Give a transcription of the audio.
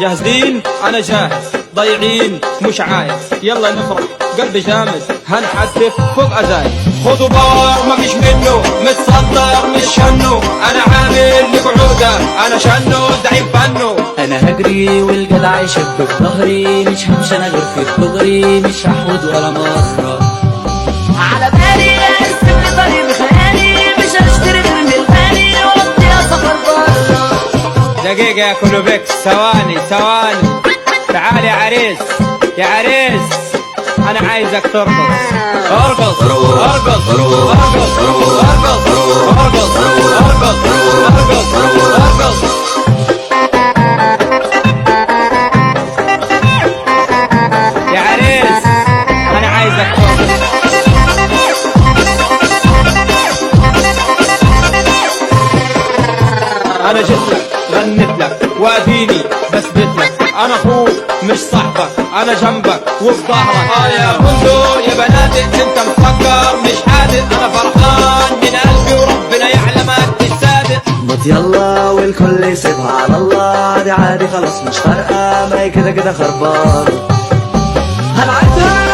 جاهزين؟ أنا جاهز. ضايعين مش عايز. يلا نفرح قلبي جامد هنحدف فوق أزاي. خذوا باور ما فيش منه متصدر مش شنو. أنا عامل لقعودة أنا شنو زعيم فنو. انا هجري والجدع يشب في ظهري مش همشي انا غير في الدغري مش هحود ولا مرة على بالي ارسم لي طريق خيالي مش هشتري غير من الغالي وقضي سفر برا. دقيقة يا كلوبيكس ثواني. تعال يا عريس يا عريس أنا عايزك ترقص. ارقص ارقص ارقص ارقص ارقص ارقص ارقص. يا عريس أنا عايزك ترقص. أنا جيت لك غنيت لك واديني بثبت لك أنا أخوك مش صاحبك أنا جنبك وفي ظهرك. يا بندق يا بنادق أنت مفكر مش حادق. أنا فرحان من قلبي وربنا يعلمك مش صادق. بط يلا والكل يسيبها على الله عادي عادي خلاص مش فارقة ما هي كده كده خربان. هنعدها